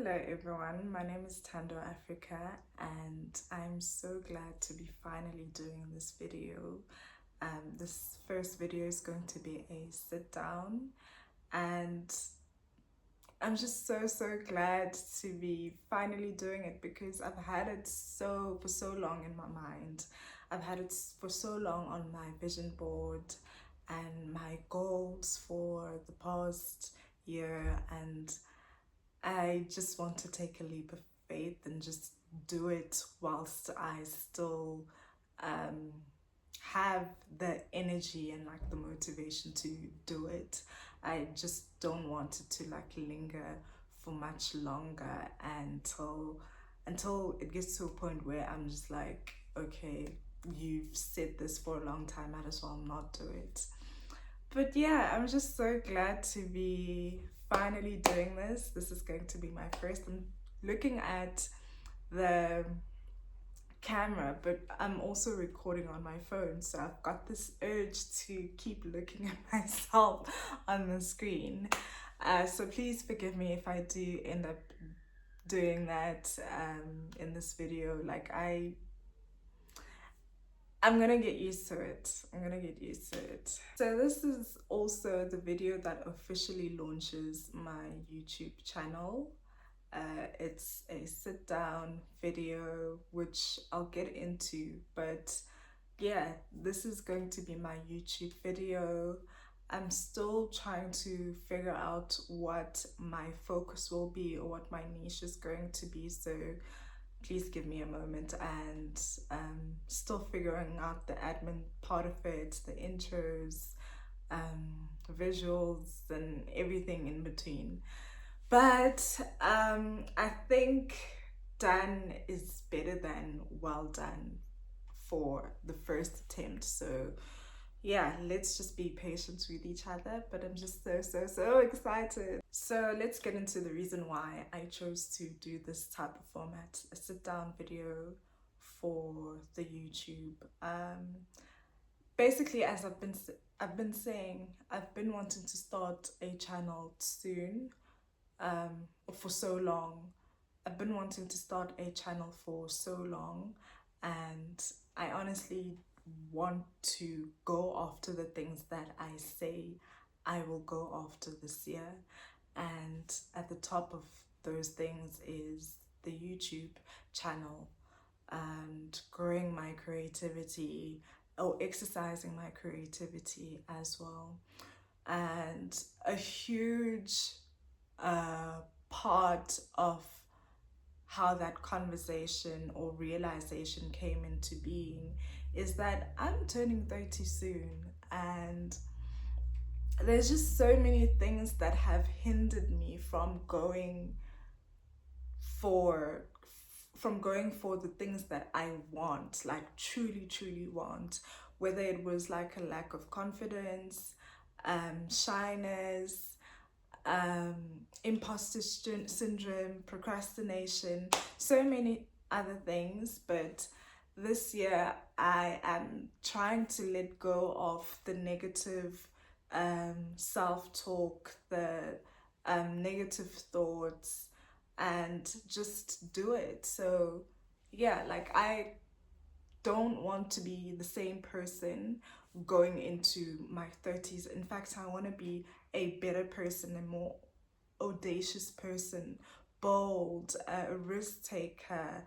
Hello everyone, my name is Tando Africa and I'm so glad to be finally doing this video. This first video is going to be a sit down and I'm just so glad to be finally doing it because I've had it for so long in my mind. I've had it for so long on my vision board and my goals for the past year, and I just want to take a leap of faith and just do it whilst I still um, have the energy and like the motivation to do it. I just don't want it to like linger for much longer until it gets to a point where I'm just like, okay, you've said this for a long time, might as well not do it. But yeah, I'm just so glad to be finally doing this. This is going to be my first. I'm looking at the camera, but I'm also recording on my phone. So I've got this urge to keep looking at myself on the screen. So please forgive me if I do end up doing that in this video. Like I'm gonna get used to it. I'm gonna get used to it. So this is also the video that officially launches my YouTube channel. It's a sit down video, which I'll get into, but yeah, this is going to be my YouTube video. I'm still trying to figure out what my focus will be or what my niche is going to be. So please give me a moment, and still figuring out the admin part of it, the intros, visuals and everything in between. But I think done is better than well done for the first attempt. So yeah, let's just be patient with each other, but I'm just so excited. So let's get into the reason why I chose to do this type of format, a sit down video for the YouTube. Basically, as I've been saying, I've been wanting to start a channel soon, for so long. I've been wanting to start a channel for so long, and I honestly want to go after the things that I say I will go after this year. And at the top of those things is the YouTube channel and growing my creativity, or exercising my creativity as well. And a huge part of how that conversation or realization came into being is that I'm turning 30 soon, and there's just so many things that have hindered me from going for the things that I want, like truly want, whether it was like a lack of confidence, shyness, imposter syndrome, procrastination, so many other things. But this year I am trying to let go of the negative self-talk, the negative thoughts, and just do it. So yeah, like I don't want to be the same person going into my 30s. In fact, I want to be a better person, a more audacious person, bold, a risk taker,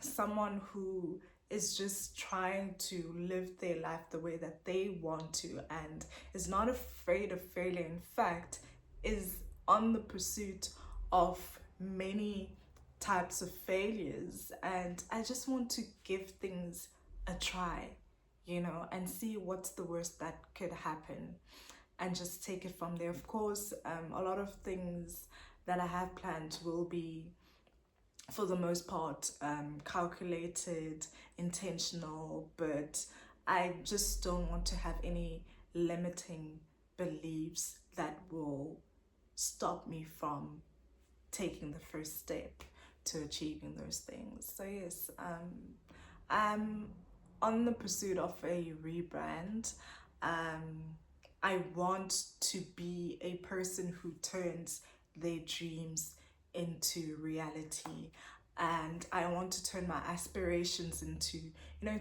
someone who is just trying to live their life the way that they want to and is not afraid of failure. In fact, is on the pursuit of many types of failures, and I just want to give things a try, and see what's the worst that could happen and just take it from there. Of course, a lot of things that I have planned will be, for the most part, calculated, intentional, but I just don't want to have any limiting beliefs that will stop me from taking the first step to achieving those things. So yes, I'm on the pursuit of a rebrand. I want to be a person who turns their dreams into reality, and I want to turn my aspirations into,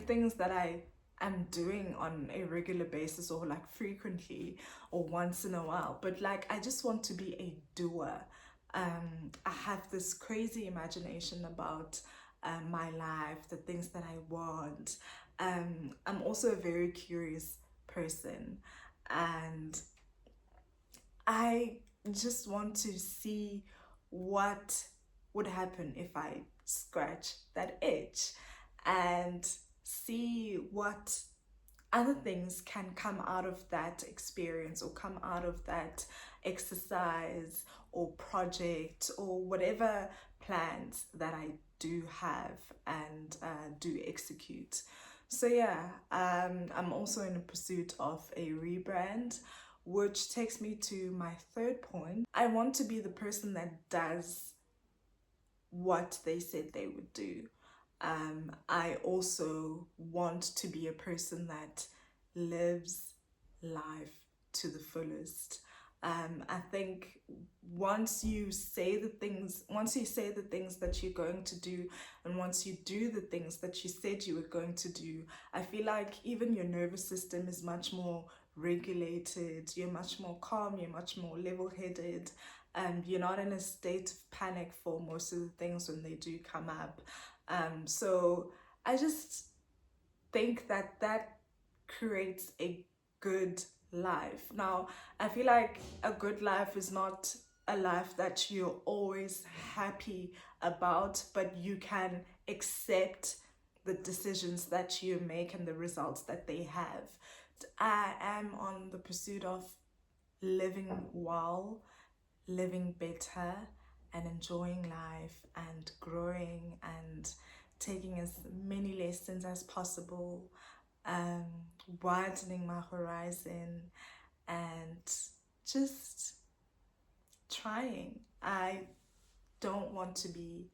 things that I am doing on a regular basis, or like frequently, or once in a while. But like, I just want to be a doer. I have this crazy imagination about my life, the things that I want. I'm also a very curious person, and I just want to see what would happen if I scratch that itch, and see what other things can come out of that experience, or come out of that exercise or project, or whatever plans that I do have and do execute. So yeah, I'm also in the pursuit of a rebrand, which takes me to my third point. I want to be the person that does what they said they would do. I also want to be a person that lives life to the fullest. I think once you say the things that you're going to do, and once you do the things that you said you were going to do, I feel like even your nervous system is much more regulated, you're much more calm, you're much more level-headed, and you're not in a state of panic for most of the things when they do come up. So I just think that that creates a good life. Now, I feel like a good life is not a life that you're always happy about, but you can accept the decisions that you make and the results that they have. I am on the pursuit of living well, living better, and enjoying life, and growing, and taking as many lessons as possible, um, widening my horizon, and just trying. I don't want to be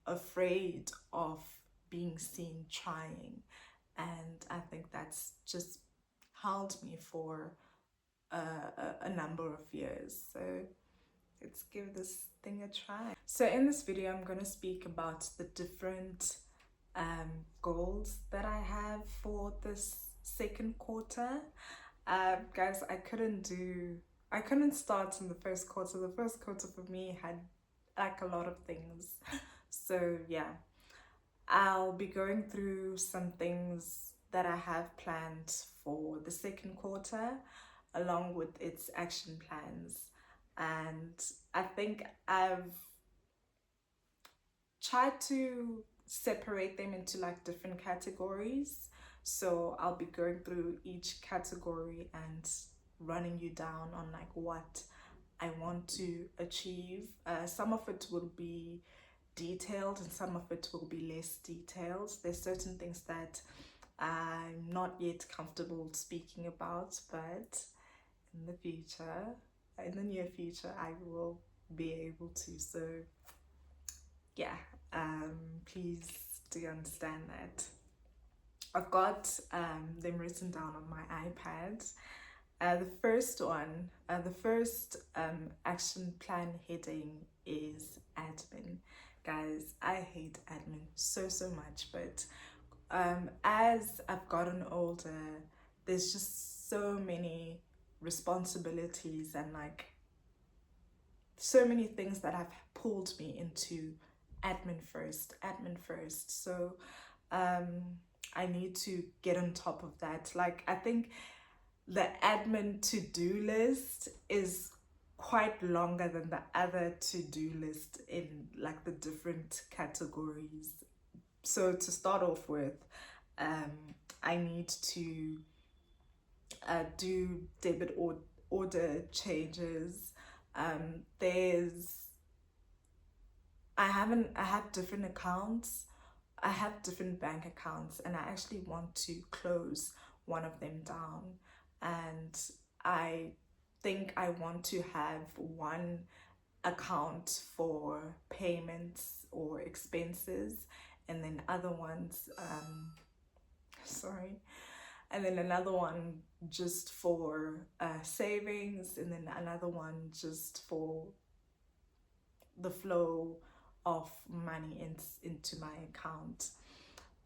afraid of being seen trying, and I think that's just held me for a number of years. So let's give this thing a try. So in this video, I'm going to speak about the different goals that I have for this second quarter. Guys, I couldn't start in the first quarter. The first quarter for me had like a lot of things. So yeah, I'll be going through some things that I have planned for the second quarter, along with its action plans. And I think I've tried to separate them into like different categories. So I'll be going through each category and running you down on like what I want to achieve. Some of it will be detailed and some of it will be less detailed. There's certain things that I'm not yet comfortable speaking about, but in the future, in the near future, I will be able to. So yeah, please do understand that. I've got them written down on my iPad. The first action plan heading is admin. Guys, I hate admin so much, but as I've gotten older, there's just so many responsibilities and like so many things that have pulled me into admin first. So I need to get on top of that. Like, I think the admin to-do list is quite longer than the other to-do list in like the different categories. So to start off with, I need to do debit order changes. I have different accounts. I have different bank accounts, and I actually want to close one of them down. And I think I want to have one account for payments or expenses, and then other ones, and then another one just for savings, and then another one just for the flow of money into my account.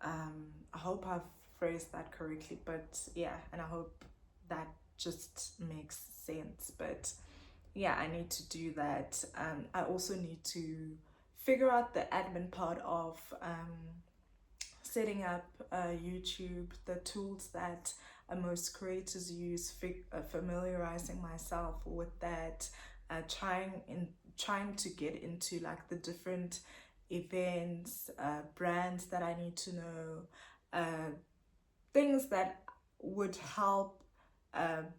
I hope I've phrased that correctly, but yeah, and I hope that just makes sense. But yeah, I need to do that. I also need to figure out the admin part of setting up YouTube, the tools that most creators use, familiarizing myself with that, trying to get into like the different events, brands that I need to know, uh, things that would help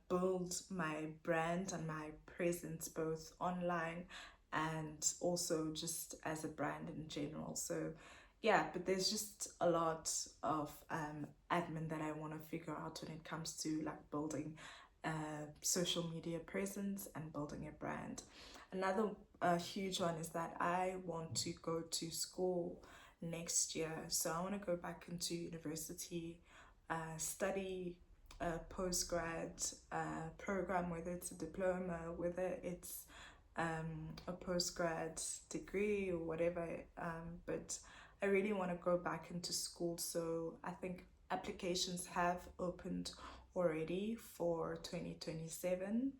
build my brand and my presence both online and also just as a brand in general. So yeah, but there's just a lot of admin that I want to figure out when it comes to like building social media presence and building a brand. Another huge one is that I want to go to school next year. So I want to go back into university, study a postgrad program, whether it's a diploma, whether it's a postgrad degree or whatever. But I really want to go back into school. So I think applications have opened already for 2027.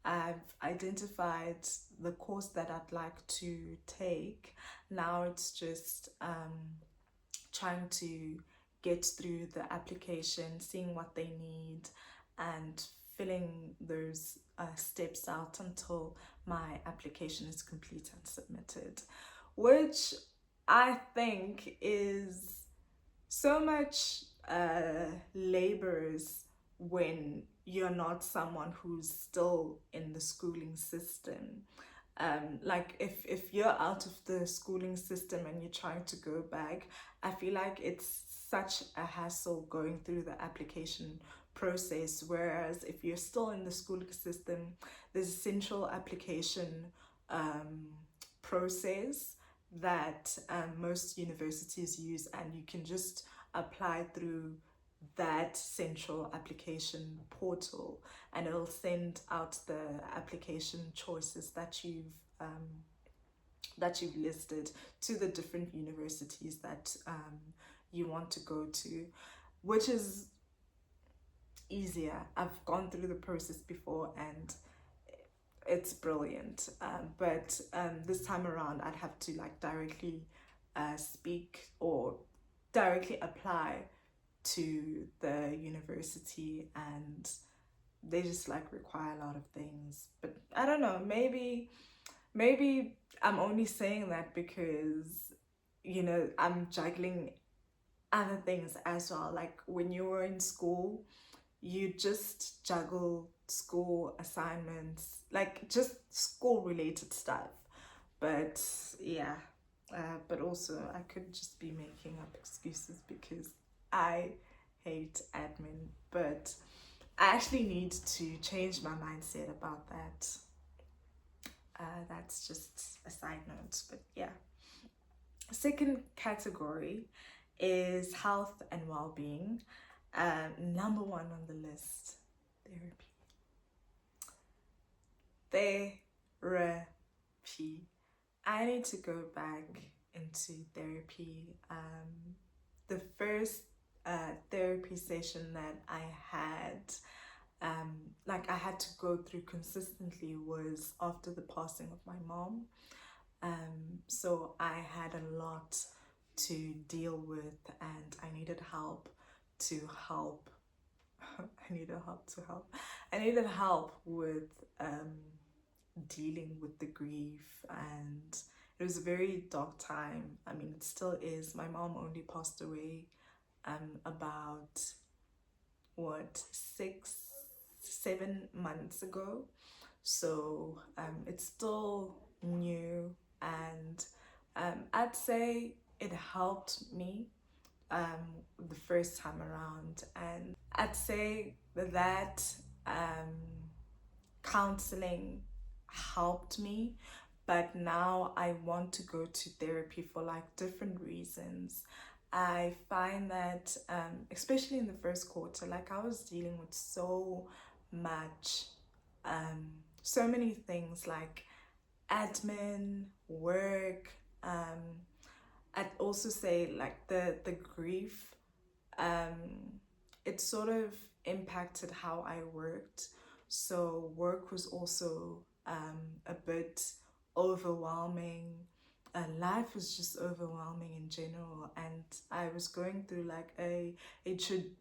I've identified the course that I'd like to take. Now it's just trying to get through the application, seeing what they need, and filling those steps out until my application is complete and submitted, which I think is so much labors when you're not someone who's still in the schooling system. Like if you're out of the schooling system and you're trying to go back, I feel like it's such a hassle going through the application process. Whereas if you're still in the schooling system, there's a central application process that most universities use, and you can just apply through that central application portal, and it'll send out the application choices that you've listed to the different universities that you want to go to, which is easier. I've gone through the process before and it's brilliant. But this time around, I'd have to like directly speak or directly apply to the university, and they just like require a lot of things. But I don't know, maybe I'm only saying that because I'm juggling other things as well. Like when you were in school, you just juggle school assignments, like just school related stuff. But yeah, but also I could just be making up excuses because I hate admin. But I actually need to change my mindset about that. That's just a side note, but yeah. Second category is health and well-being. Number one on the list, therapy. Therapy. I need to go back into therapy. The first therapy session that I had, like I had to go through consistently, was after the passing of my mom. So I had a lot to deal with, and I needed help to help. I needed help to help. I needed help with dealing with the grief, and it was a very dark time. I mean, it still is. My mom only passed away about what 6-7 months ago, so it's still new, and I'd say it helped me the first time around, and I'd say that counseling helped me, but now I want to go to therapy for like different reasons. I find that especially in the first quarter, like I was dealing with so much, so many things, like admin, work. I'd also say like the grief, it sort of impacted how I worked. So work was also a bit overwhelming. Life was just overwhelming in general, and I was going through like a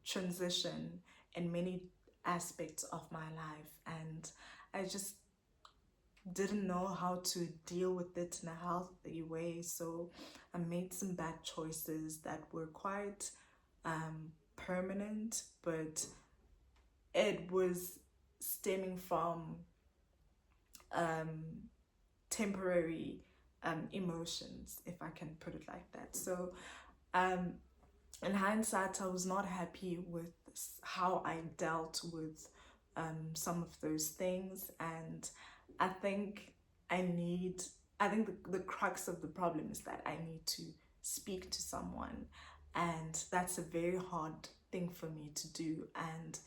transition in many aspects of my life, and I just didn't know how to deal with it in a healthy way. So I made some bad choices that were quite permanent, but it was stemming from um, temporary emotions, if I can put it like that. So um, in hindsight, I was not happy with how I dealt with some of those things, and I think I need. I think the crux of the problem is that I need to speak to someone, and that's a very hard thing for me to do. And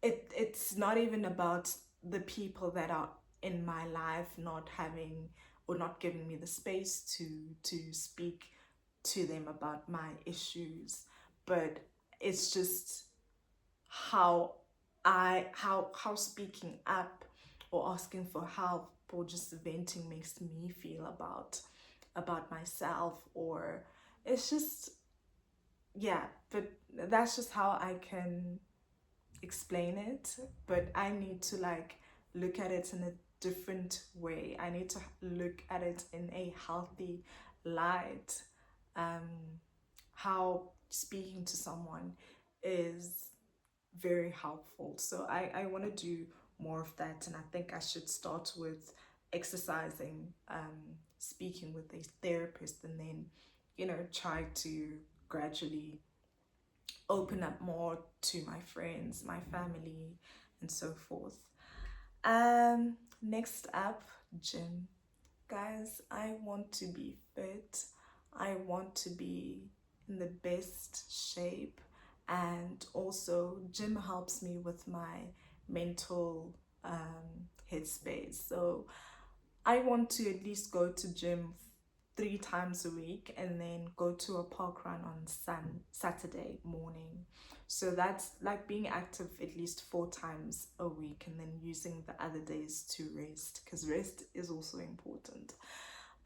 it's not even about the people that are in my life not having or not giving me the space to speak to them about my issues, but it's just how how speaking up or asking for help or just venting makes me feel about myself. Or it's just, yeah, but that's just how I can explain it. But I need to like look at it in a different way. I need to look at it in a healthy light. um how speaking to someone is very helpful. So I want to do more of that, and I think I should start with exercising, speaking with a therapist, and then, try to gradually open up more to my friends, my family, and so forth. Next up, gym. Guys, I want to be fit. I want to be in the best shape, and also gym helps me with my mental headspace. So I want to at least go to gym 3 times a week, and then go to a park run on Saturday morning. So that's like being active at least 4 times a week, and then using the other days to rest, because rest is also important.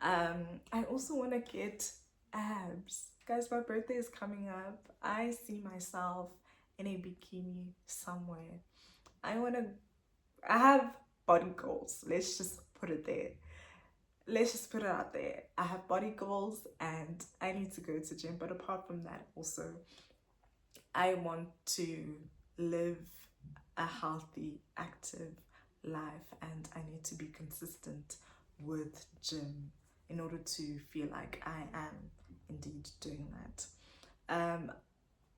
I also want to get abs. Guys, my birthday is coming up. I see myself in a bikini somewhere. I have body goals. Let's just put it there. Let's just put it out there. I have body goals and I need to go to gym. But apart from that, also, I want to live a healthy, active life, and I need to be consistent with gym in order to feel like I am indeed doing that.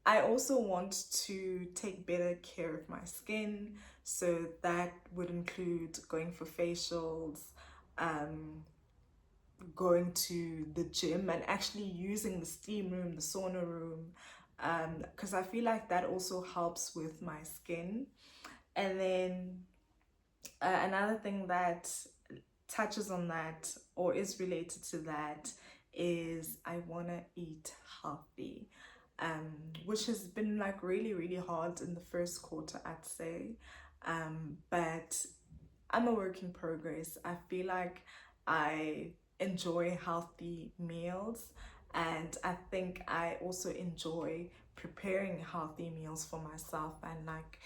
I also want to take better care of my skin, so that would include going for facials, going to the gym, and actually using the steam room, the sauna room, because I feel like that also helps with my skin. And then another thing that touches on that or is related to that is I want to eat healthy, which has been like really, really hard in the first quarter, I'd say. But I'm a work in progress. I feel like I enjoy healthy meals, and I think I also enjoy preparing healthy meals for myself, and like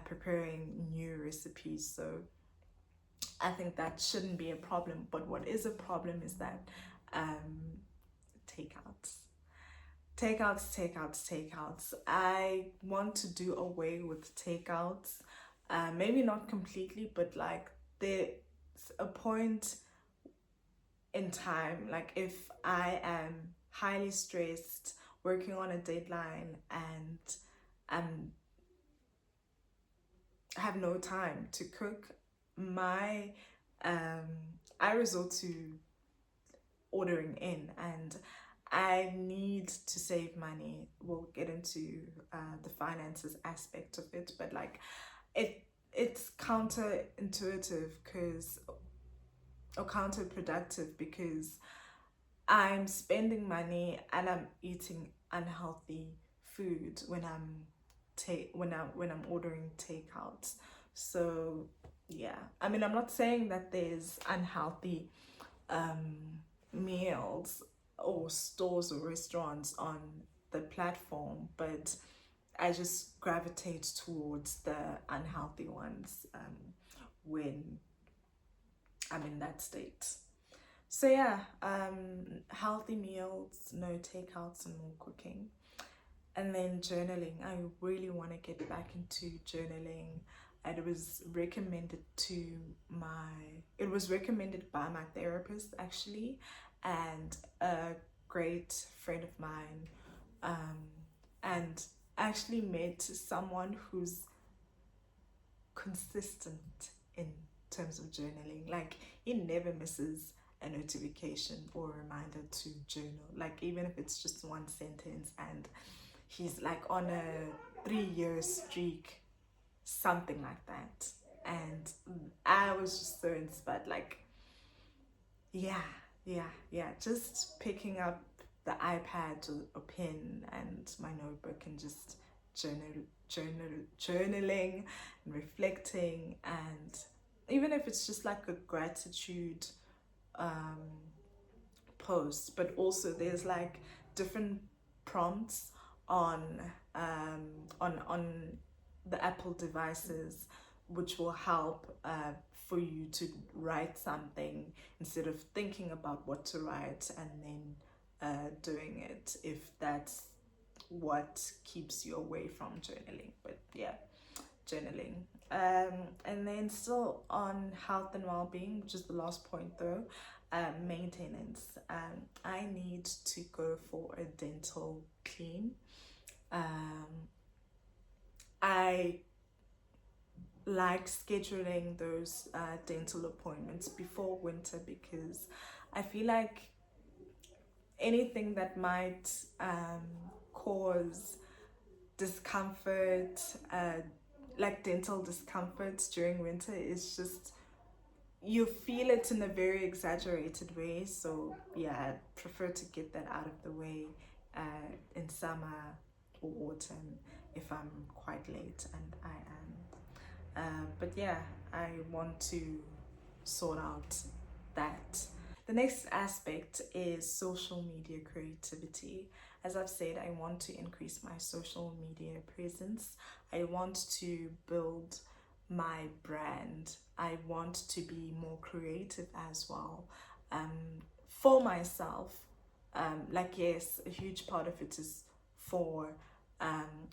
preparing new recipes. So I think that shouldn't be a problem. But what is a problem is that takeouts. Takeouts. I want to do away with takeouts. Maybe not completely, but like there's a point in time, like if I am highly stressed, working on a deadline, and um have no time to cook, my I resort to ordering in, and I need to save money. We'll get into the finances aspect of it, but like it's counterintuitive, because or counterproductive, because I'm spending money and I'm eating unhealthy food when I'm ordering takeouts. So yeah, I mean, I'm not saying that there's unhealthy meals or stores or restaurants on the platform, but I just gravitate towards the unhealthy ones when I'm in that state. So yeah, healthy meals, no takeouts, and more cooking. And then journaling. I really want to get back into journaling. It was recommended by my therapist actually, and a great friend of mine. And actually met someone who's consistent in terms of journaling. Like, he never misses a notification or a reminder to journal. Like, even if it's just one sentence, and he's like on a 3-year streak, something like that. And I was just so inspired. Like, yeah, just picking up the iPad or a pen and my notebook and just journaling and reflecting, and even if it's just like a gratitude um post, but also there's like different prompts on on the Apple devices, which will help for you to write something instead of thinking about what to write and then doing it, if that's what keeps you away from journaling. But yeah, journaling. And then still on health and well-being, which is the last point though, maintenance. I need to go for a dental clean. I like scheduling those dental appointments before winter, because I feel like anything that might cause discomfort, like dental discomfort during winter, is just, you feel it in a very exaggerated way. So yeah, I prefer to get that out of the way in summer or autumn if I'm quite late, and I am. But yeah, I want to sort out that. The next aspect is social media creativity. As I've said, I want to increase my social media presence. I want to build my brand. I want to be more creative as well, for myself. Like, yes, a huge part of it is for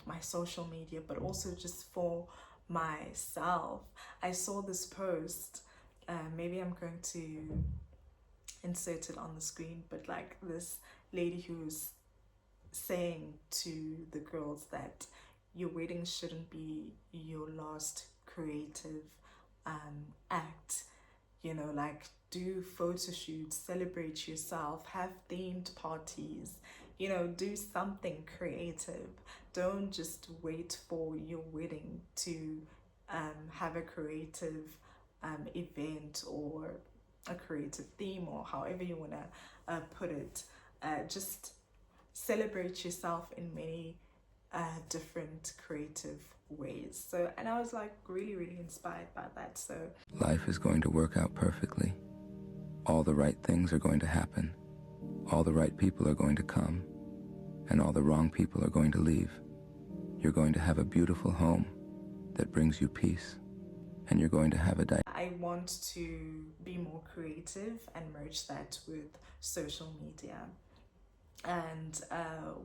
my social media, but also just for myself. I saw this post, maybe I'm going to insert it on the screen, but like this lady who's saying to the girls that your wedding shouldn't be your last creative act. You know, like, do photo shoots, celebrate yourself, have themed parties, you know, do something creative. Don't just wait for your wedding to have a creative event or a creative theme, or however you want to put it. Just celebrate yourself in many different creative ways. So, and I was like really inspired by that. So life is going to work out perfectly. All the right things are going to happen. All the right people are going to come, and all the wrong people are going to leave. You're going to have a beautiful home that brings you peace, and you're going to have I want to be more creative and merge that with social media. And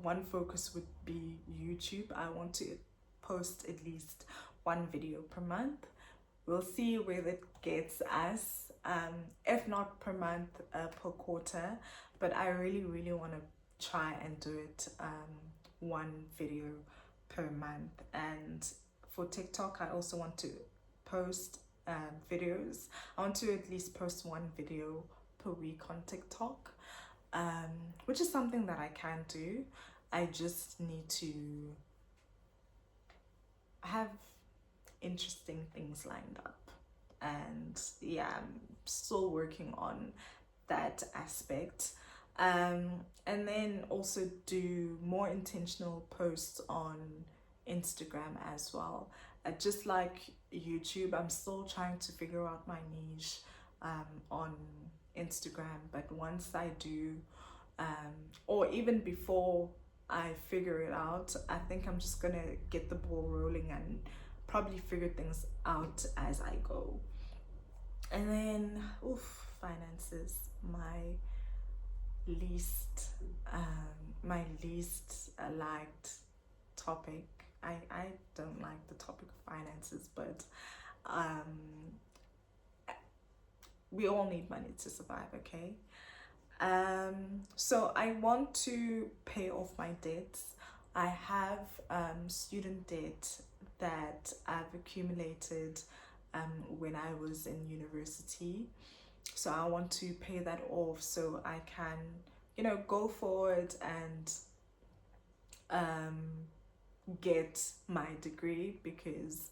one focus would be YouTube. I want to post at least one video per month. We'll see where that gets us, if not per month, per quarter. But I really want to try and do it one video per month. And for TikTok, I also want to post videos. I want to at least post one video per week on TikTok, which is something that I can do. I just need to have interesting things lined up. and yeah, I'm still working on that aspect. And then also do more intentional posts on Instagram as well. Just like YouTube, I'm still trying to figure out my niche on Instagram. But once I do, or even before I figure it out, I think I'm just gonna get the ball rolling and probably figure things out as I go. And then, finances, least, my least liked topic. I don't like the topic of finances, but um, we all need money to survive, okay? So I want to pay off my debts. I have student debt that I've accumulated when I was in university. So I want to pay that off so I can, go forward and get my degree, because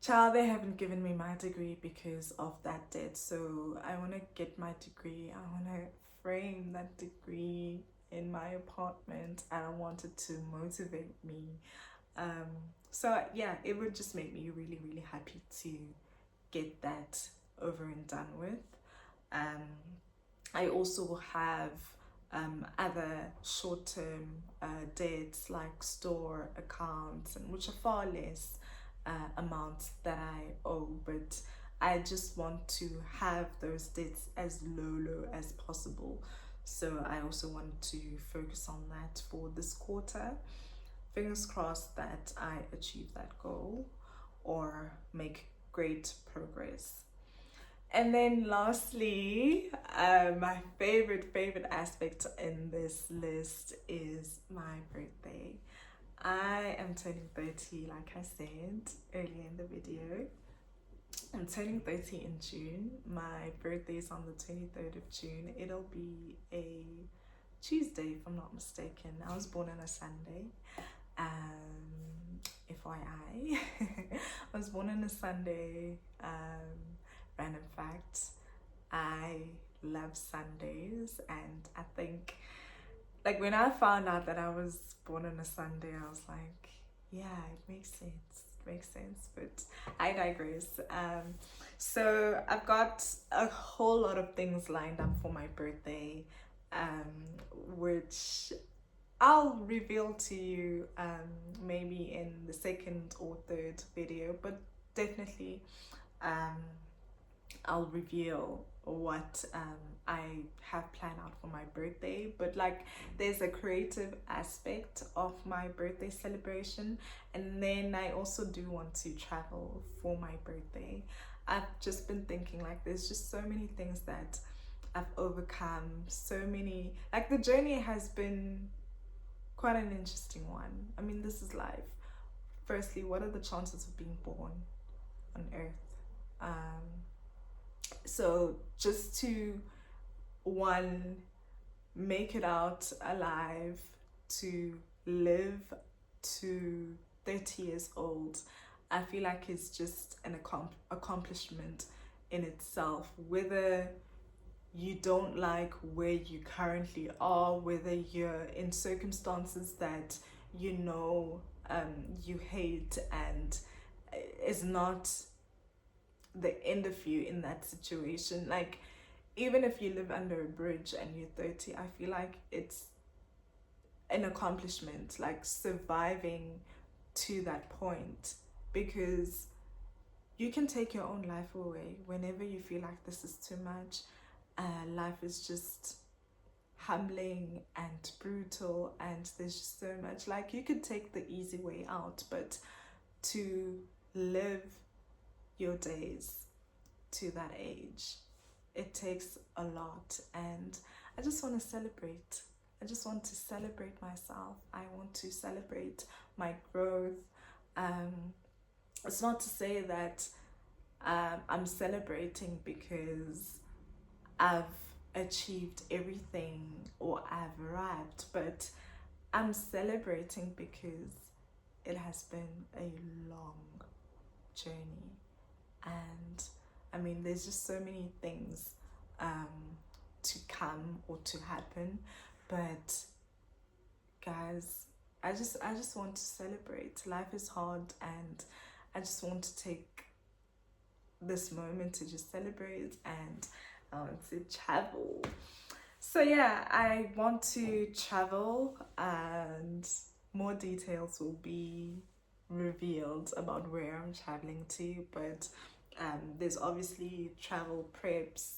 child, they haven't given me my degree because of that debt. So I want to get my degree. I want to frame that degree in my apartment, and I want it to motivate me. So yeah, it would just make me really, really happy to get that over and done with. I also have other short-term debts like store accounts, and which are far less amounts that I owe, but I just want to have those debts as low as possible. So I also want to focus on that for this quarter. Fingers crossed that I achieve that goal or make great progress. And then lastly, my favorite aspect in this list is my birthday. I am turning 30, like I said earlier in the video. I'm turning 30 in June. My birthday is on the 23rd of June. It'll be a Tuesday, if I'm not mistaken. I was born on a Sunday. FYI, I was born on a Sunday. Random fact, I love Sundays, and I think, like, when I found out that I was born on a Sunday, I was like, yeah, it makes sense, but I digress. So I've got a whole lot of things lined up for my birthday, which I'll reveal to you maybe in the second or third video, but definitely I'll reveal what I have planned out for my birthday. But like, there's a creative aspect of my birthday celebration, and then I also do want to travel for my birthday. I've just been thinking, like, there's just so many things that I've overcome, so many, like, the journey has been quite an interesting one. I mean, this is life. Firstly, what are the chances of being born on earth? So just to, one, make it out alive, to live to 30 years old, I feel like it's just an accomplishment in itself. Whether you don't like where you currently are, whether you're in circumstances that you hate, and is not the end of you in that situation. Like, even if you live under a bridge and you're 30, I feel like it's an accomplishment, like surviving to that point, because you can take your own life away whenever you feel like this is too much. Life is just humbling and brutal, and there's just so much. Like, you could take the easy way out, but to live your days to that age, it takes a lot. And I just want to celebrate. I just want to celebrate myself. I want to celebrate my growth. It's not to say that I'm celebrating because I've achieved everything or I've arrived, but I'm celebrating because it has been a long journey, And I mean, there's just so many things to come or to happen, but guys, I just want to celebrate. Life is hard, and I just want to take this moment to just celebrate and to travel. So yeah, I want to travel, and more details will be revealed about where I'm traveling to. But there's obviously travel preps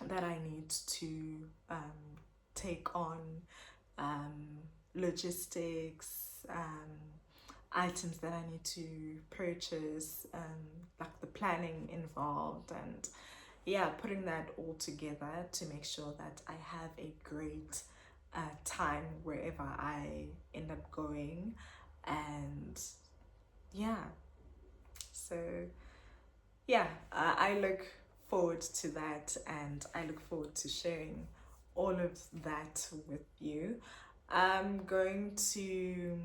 that I need to take on, um, logistics, items that I need to purchase, like the planning involved, and yeah, putting that all together to make sure that I have a great time wherever I end up going. And yeah, so yeah, I look forward to that, and I look forward to sharing all of that with you. I'm going to,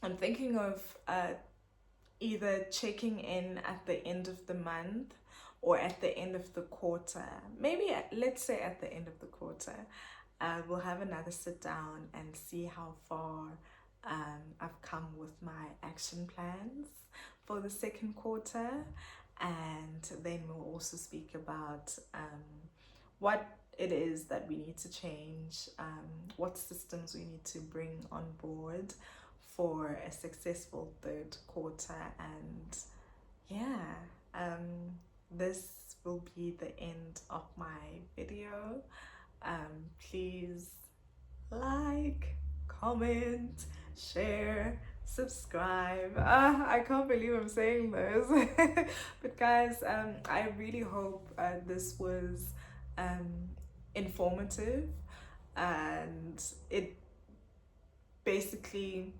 I'm thinking of either checking in at the end of the month or at the end of the quarter. Maybe let's say at the end of the quarter. We'll have another sit down and see how far I've come with my action plans for the second quarter. And then we'll also speak about what it is that we need to change, what systems we need to bring on board for a successful third quarter. And yeah, this will be the end of my video. Please like, comment, share, subscribe. I can't believe I'm saying this. But guys, I really hope this was informative, and it basically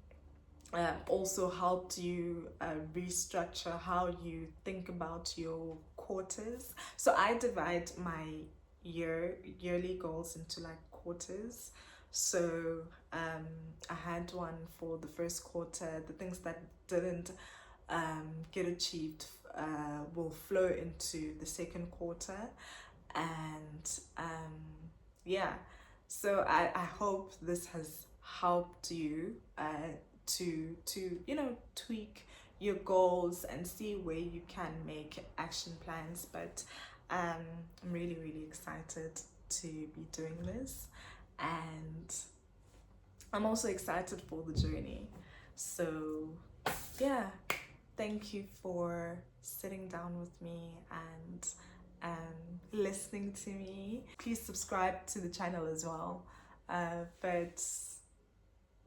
also helped you restructure how you think about your quarters. So I divide my yearly goals into like quarters. So I had one for the first quarter. The things that didn't get achieved will flow into the second quarter. And yeah, so I hope this has helped you to tweak your goals and see where you can make action plans. But I'm really excited to be doing this, and I'm also excited for the journey. So yeah, thank you for sitting down with me and listening to me. Please subscribe to the channel as well. But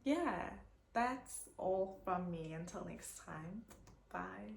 yeah, that's all from me. Until next time, bye.